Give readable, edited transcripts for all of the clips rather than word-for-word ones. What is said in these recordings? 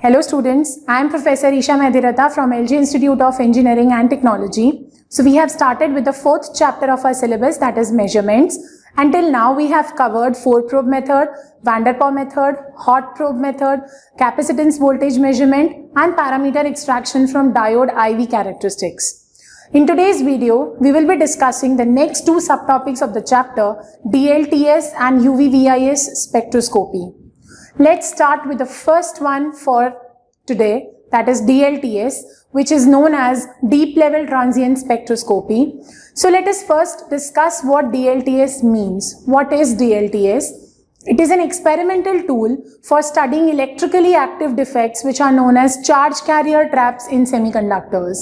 Hello students, I am Professor Isha Medhirata from LG Institute of Engineering and Technology. So we have started with the fourth chapter of our syllabus, that is measurements. Until now we have covered 4-probe method, Van der Pol method, hot probe method, capacitance voltage measurement and parameter extraction from diode IV characteristics. In today's video, we will be discussing the next two subtopics of the chapter, DLTS and UV-VIS spectroscopy. Let's start with the first one for today, that is DLTS, which is known as Deep Level Transient Spectroscopy. So let us first discuss what DLTS means. What is DLTS? It is an experimental tool for studying electrically active defects which are known as charge carrier traps in semiconductors.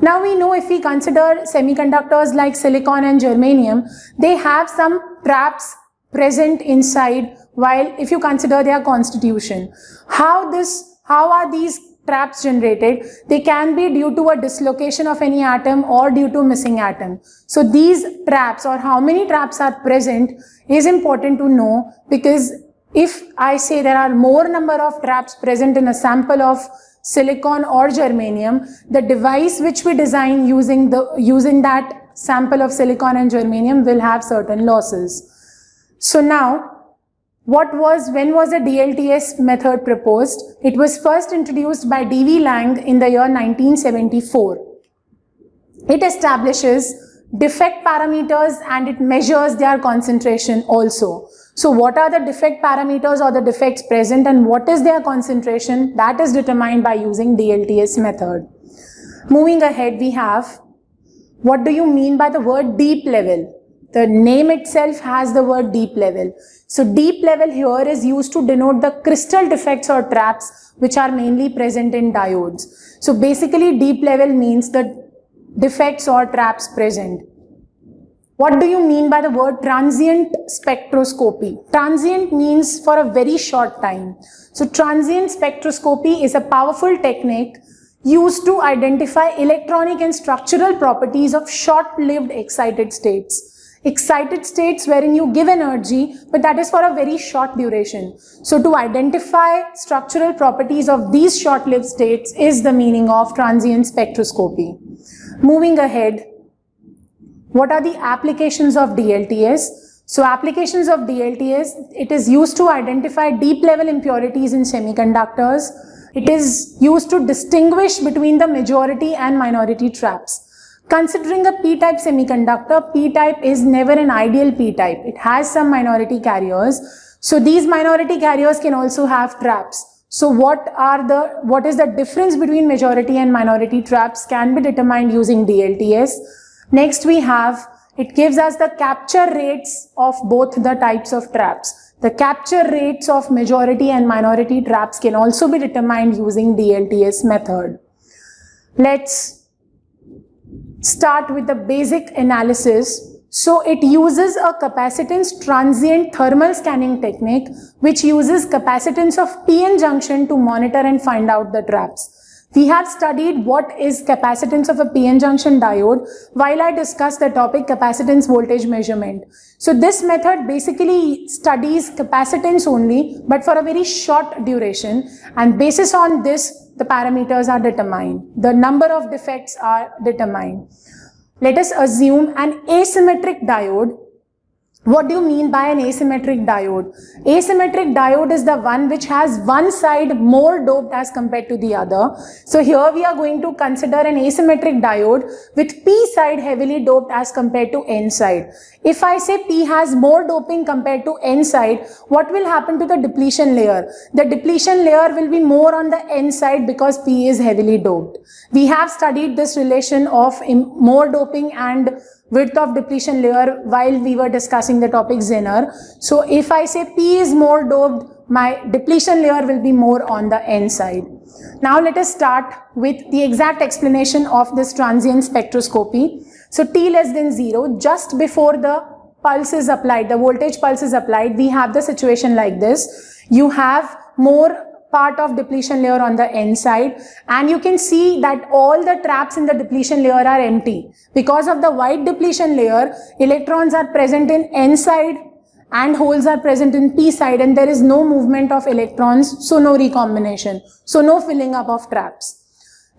Now we know if we consider semiconductors like silicon and germanium, they have some traps present inside, while if you consider their constitution. How are these traps generated? They can be due to a dislocation of any atom or due to missing atom. So these traps, or how many traps are present, is important to know, because if I say there are more number of traps present in a sample of silicon or germanium, the device which we design using that sample of silicon and germanium will have certain losses. So now, when was the DLTS method proposed? It was first introduced by D.V. Lang in the year 1974. It establishes defect parameters and it measures their concentration also. So what are the defect parameters or the defects present and what is their concentration? That is determined by using DLTS method. Moving ahead, we have, what do you mean by the word deep level? The name itself has the word deep level. So deep level here is used to denote the crystal defects or traps which are mainly present in diodes. So basically deep level means the defects or traps present. What do you mean by the word transient spectroscopy? Transient means for a very short time. So transient spectroscopy is a powerful technique used to identify electronic and structural properties of short-lived excited states. Excited states wherein you give energy, but that is for a very short duration. So to identify structural properties of these short-lived states is the meaning of transient spectroscopy. Moving ahead, what are the applications of DLTS? So applications of DLTS, it is used to identify deep level impurities in semiconductors. It is used to distinguish between the majority and minority traps. Considering a p-type semiconductor, p-type is never an ideal p-type. It has some minority carriers. So these minority carriers can also have traps. So what is the difference between majority and minority traps can be determined using DLTS. Next we have, it gives us the capture rates of both the types of traps. The capture rates of majority and minority traps can also be determined using DLTS method. Let's start with the basic analysis. So it uses a capacitance transient thermal scanning technique which uses capacitance of PN junction to monitor and find out the traps. We have studied what is capacitance of a PN junction diode while I discussed the topic capacitance voltage measurement. So this method basically studies capacitance only, but for a very short duration, and basis on this the parameters are determined. The number of defects are determined. Let us assume an asymmetric diode. What do you mean by an asymmetric diode? Asymmetric diode is the one which has one side more doped as compared to the other. So here we are going to consider an asymmetric diode with P side heavily doped as compared to N side. If I say P has more doping compared to N side, what will happen to the depletion layer? The depletion layer will be more on the N side because P is heavily doped. We have studied this relation of more doping and width of depletion layer while we were discussing the topic Zener. So if I say P is more doped, my depletion layer will be more on the N side. Now let us start with the exact explanation of this transient spectroscopy. So T less than 0, just before the pulse is applied, the voltage pulse is applied, we have the situation like this. You have more part of depletion layer on the N side, and you can see that all the traps in the depletion layer are empty. Because of the white depletion layer, electrons are present in N side and holes are present in p side and there is no movement of electrons, so no recombination, so no filling up of traps.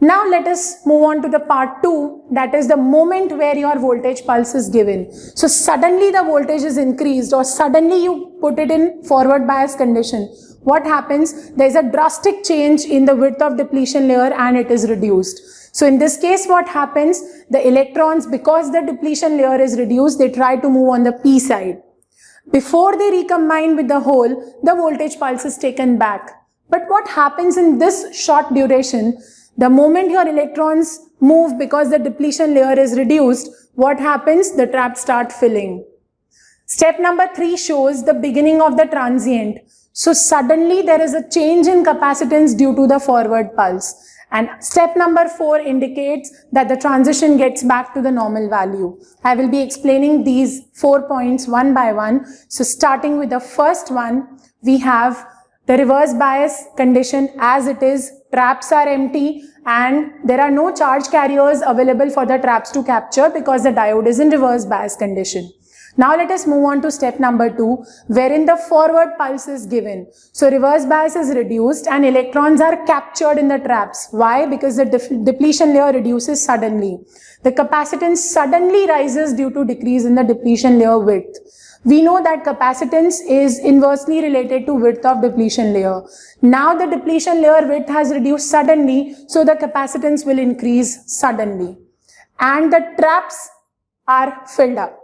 Now let us move on to the part 2, that is the moment where your voltage pulse is given. So suddenly the voltage is increased or suddenly you put it in forward bias condition. What happens? There is a drastic change in the width of depletion layer and it is reduced. So in this case what happens? The electrons, because the depletion layer is reduced, they try to move on the p side. Before they recombine with the hole, the voltage pulse is taken back. But what happens in this short duration? The moment your electrons move because the depletion layer is reduced, what happens? The traps start filling. Step number 3 shows the beginning of the transient. So suddenly there is a change in capacitance due to the forward pulse. And step number 4 indicates that the transition gets back to the normal value. I will be explaining these 4 points one by one. So starting with the first one, we have the reverse bias condition as it is. Traps are empty and there are no charge carriers available for the traps to capture because the diode is in reverse bias condition. Now let us move on to step number 2, wherein the forward pulse is given. So reverse bias is reduced and electrons are captured in the traps. Why? Because the depletion layer reduces suddenly. The capacitance suddenly rises due to decrease in the depletion layer width. We know that capacitance is inversely related to width of depletion layer. Now the depletion layer width has reduced suddenly, so the capacitance will increase suddenly. And the traps are filled up.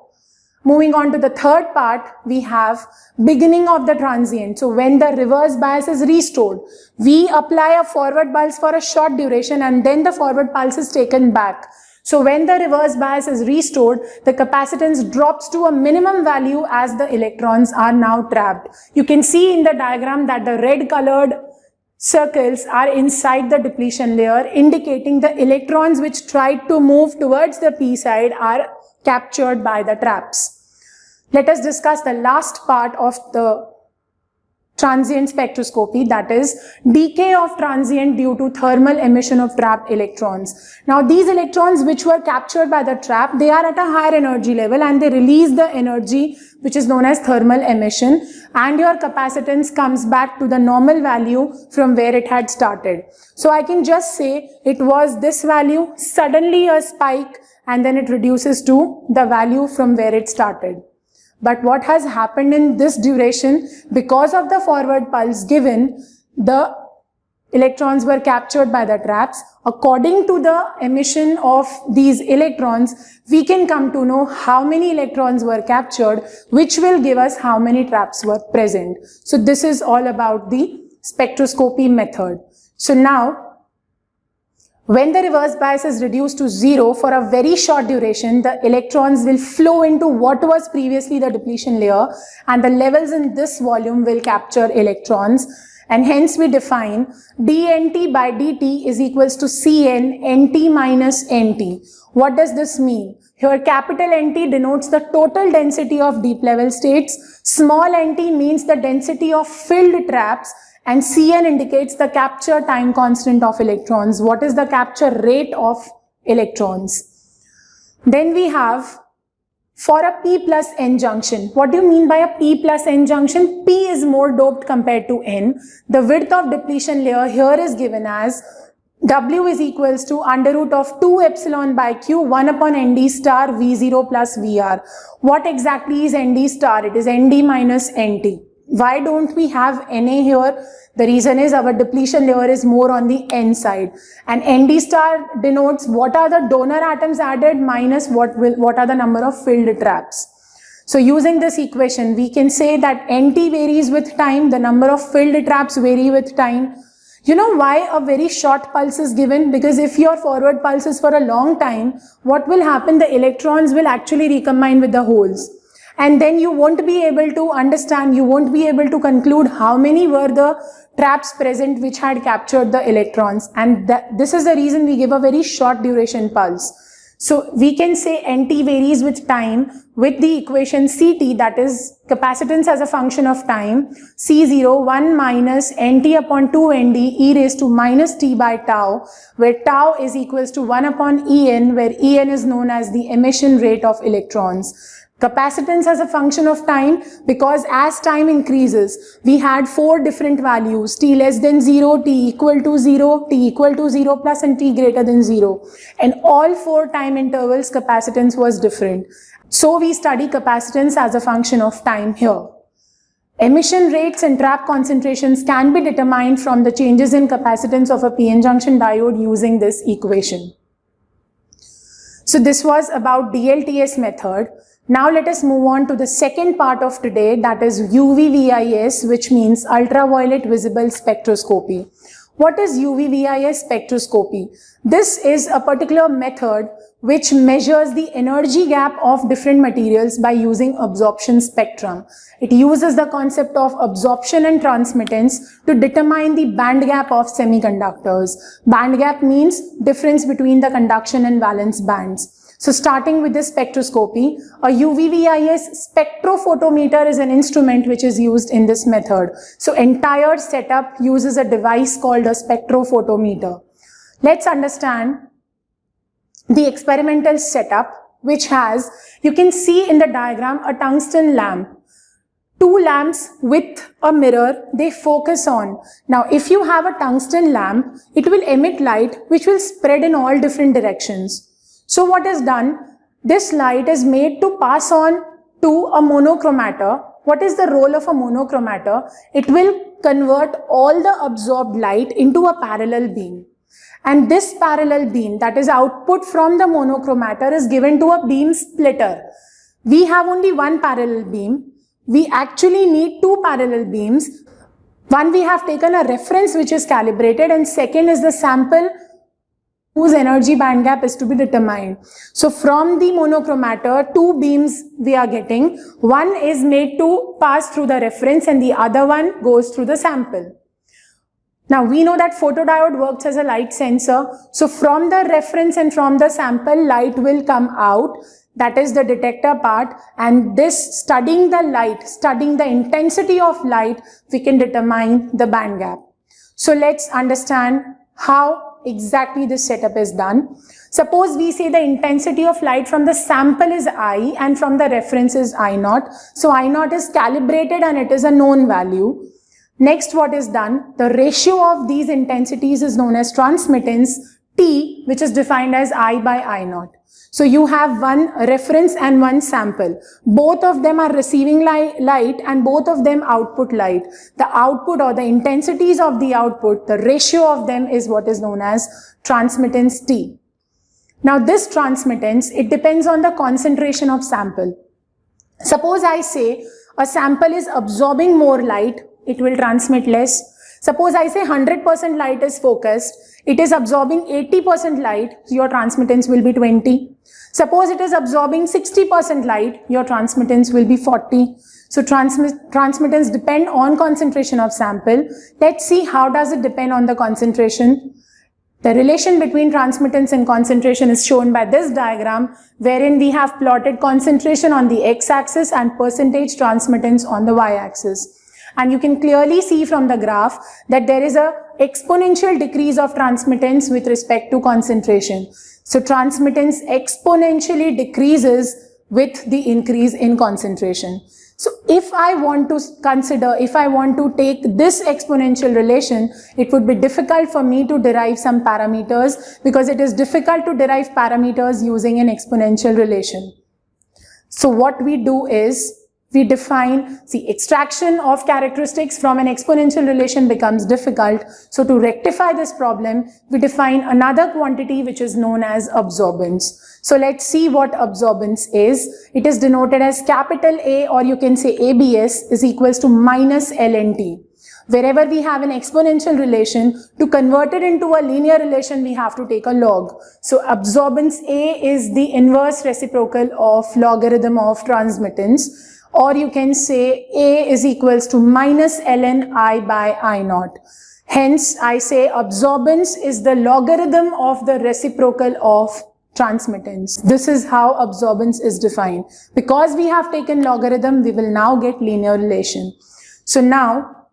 Moving on to the third part, we have beginning of the transient. So when the reverse bias is restored, we apply a forward pulse for a short duration and then the forward pulse is taken back. So when the reverse bias is restored, the capacitance drops to a minimum value as the electrons are now trapped. You can see in the diagram that the red colored circles are inside the depletion layer, indicating the electrons which tried to move towards the p side are captured by the traps. Let us discuss the last part of the transient spectroscopy, that is decay of transient due to thermal emission of trapped electrons. Now these electrons which were captured by the trap, they are at a higher energy level and they release the energy which is known as thermal emission, and your capacitance comes back to the normal value from where it had started. So I can just say it was this value, suddenly a spike, and then it reduces to the value from where it started. But what has happened in this duration, because of the forward pulse given, the electrons were captured by the traps. According to the emission of these electrons, we can come to know how many electrons were captured, which will give us how many traps were present. So this is all about the spectroscopy method. So now, when the reverse bias is reduced to 0 for a very short duration, the electrons will flow into what was previously the depletion layer and the levels in this volume will capture electrons, and hence we define dNt by dt is equals to Cn Nt minus Nt. What does this mean? Here capital NT denotes the total density of deep level states, small nt means the density of filled traps, and Cn indicates the capture time constant of electrons. What is the capture rate of electrons? Then we have for a P plus N junction. What do you mean by a P plus N junction? P is more doped compared to N. The width of depletion layer here is given as W is equals to under root of 2 epsilon by Q 1 upon Nd star V0 plus Vr. What exactly is Nd star? It is Nd minus Nt. Why don't we have Na here? The reason is our depletion layer is more on the N side, and Nd star denotes what are the donor atoms added minus what are the number of filled traps. So using this equation, we can say that Nt varies with time, the number of filled traps vary with time. You know why a very short pulse is given? Because if your forward pulse is for a long time, what will happen? The electrons will actually recombine with the holes. And then you won't be able to understand, you won't be able to conclude how many were the traps present which had captured the electrons. And this is the reason we give a very short duration pulse. So we can say Nt varies with time with the equation Ct, that is capacitance as a function of time, C0 1 minus Nt upon 2 Nd e raised to minus t by tau, where tau is equals to 1 upon En, where En is known as the emission rate of electrons. Capacitance as a function of time, because as time increases, we had 4 different values: t less than 0, t equal to 0, t equal to 0 plus, and t greater than 0. And all 4 time intervals, capacitance was different. So we study capacitance as a function of time here. Emission rates and trap concentrations can be determined from the changes in capacitance of a PN junction diode using this equation. So this was about DLTS method. Now let us move on to the second part of today, that is UV-VIS, which means ultraviolet visible spectroscopy. What is UV-VIS spectroscopy? This is a particular method which measures the energy gap of different materials by using absorption spectrum. It uses the concept of absorption and transmittance to determine the band gap of semiconductors. Band gap means difference between the conduction and valence bands. So starting with the spectroscopy, a UV-VIS spectrophotometer is an instrument which is used in this method. So entire setup uses a device called a spectrophotometer. Let's understand the experimental setup, which has, you can see in the diagram, a tungsten lamp. 2 lamps with a mirror, they focus on. Now if you have a tungsten lamp, it will emit light which will spread in all different directions. So what is done? This light is made to pass on to a monochromator. What is the role of a monochromator? It will convert all the absorbed light into a parallel beam. And this parallel beam, that is output from the monochromator, is given to a beam splitter. We have only one parallel beam. We actually need 2 parallel beams. One, we have taken a reference which is calibrated, and second is the sample whose energy band gap is to be determined. So from the monochromator, 2 beams we are getting. One is made to pass through the reference and the other one goes through the sample. Now we know that photodiode works as a light sensor. So from the reference and from the sample, light will come out. That is the detector part, and this, studying the light, studying the intensity of light, we can determine the band gap. So let's understand how exactly this setup is done. Suppose we say the intensity of light from the sample is I and from the reference is I0. So I0 is calibrated and it is a known value. Next, what is done? The ratio of these intensities is known as transmittance, T, which is defined as I by I0. So you have one reference and one sample. Both of them are receiving light and both of them output light. The output or the intensities of the output, the ratio of them is what is known as transmittance T. Now this transmittance, it depends on the concentration of sample. Suppose I say a sample is absorbing more light, it will transmit less. Suppose I say 100% light is focused, it is absorbing 80% light, so your transmittance will be 20. Suppose it is absorbing 60% light, your transmittance will be 40. So transmittance depend on concentration of sample. Let's see how does it depend on the concentration. The relation between transmittance and concentration is shown by this diagram, wherein we have plotted concentration on the x-axis and percentage transmittance on the y-axis. And you can clearly see from the graph that there is a exponential decrease of transmittance with respect to concentration. So transmittance exponentially decreases with the increase in concentration. So if I want to consider, if I want to take this exponential relation, it would be difficult for me to derive some parameters because it is difficult to derive parameters using an exponential relation. So what we do is, we define, see, extraction of characteristics from an exponential relation becomes difficult. So to rectify this problem, we define another quantity which is known as absorbance. So let's see what absorbance is. It is denoted as capital A, or you can say ABS, is equals to minus LNT. Wherever we have an exponential relation, to convert it into a linear relation, we have to take a log. So absorbance A is the inverse reciprocal of logarithm of transmittance. Or you can say A is equals to minus ln I by I0. Hence, I say absorbance is the logarithm of the reciprocal of transmittance. This is how absorbance is defined. Because we have taken logarithm, we will now get linear relation. So now,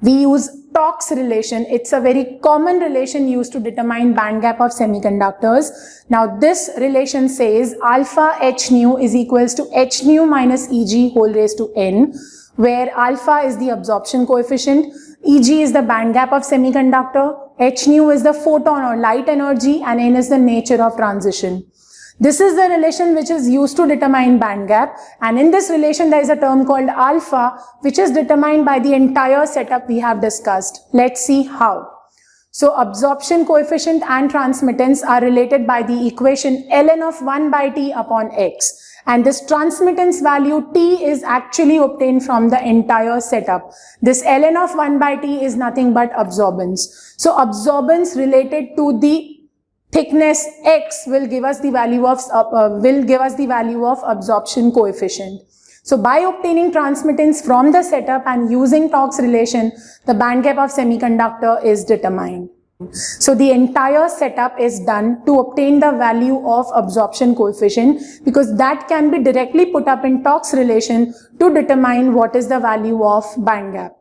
we use Tox relation. It's a very common relation used to determine band gap of semiconductors. Now this relation says alpha h nu is equals to h nu minus Eg whole raised to n, where alpha is the absorption coefficient, Eg is the band gap of semiconductor, h nu is the photon or light energy, and n is the nature of transition. This is the relation which is used to determine band gap, and in this relation there is a term called alpha which is determined by the entire setup we have discussed. Let's see how. So absorption coefficient and transmittance are related by the equation ln of 1 by t upon x, and this transmittance value t is actually obtained from the entire setup. This ln of 1 by t is nothing but absorbance. So absorbance related to the thickness x will give us the value of absorption coefficient. So by obtaining transmittance from the setup and using Tox relation, the band gap of semiconductor is determined. So the entire setup is done to obtain the value of absorption coefficient, because that can be directly put up in Tox relation to determine what is the value of band gap.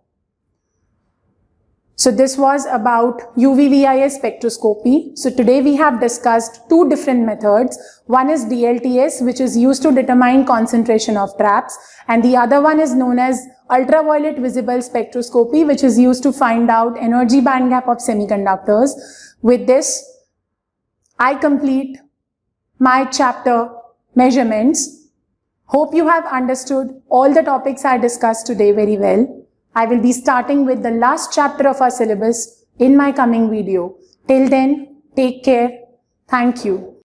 So this was about UV-VIS spectroscopy. So today we have discussed two different methods. One is DLTS, which is used to determine concentration of traps, and the other one is known as ultraviolet visible spectroscopy, which is used to find out energy band gap of semiconductors. With this, I complete my chapter measurements. Hope you have understood all the topics I discussed today very well. I will be starting with the last chapter of our syllabus in my coming video. Till then, take care. Thank you.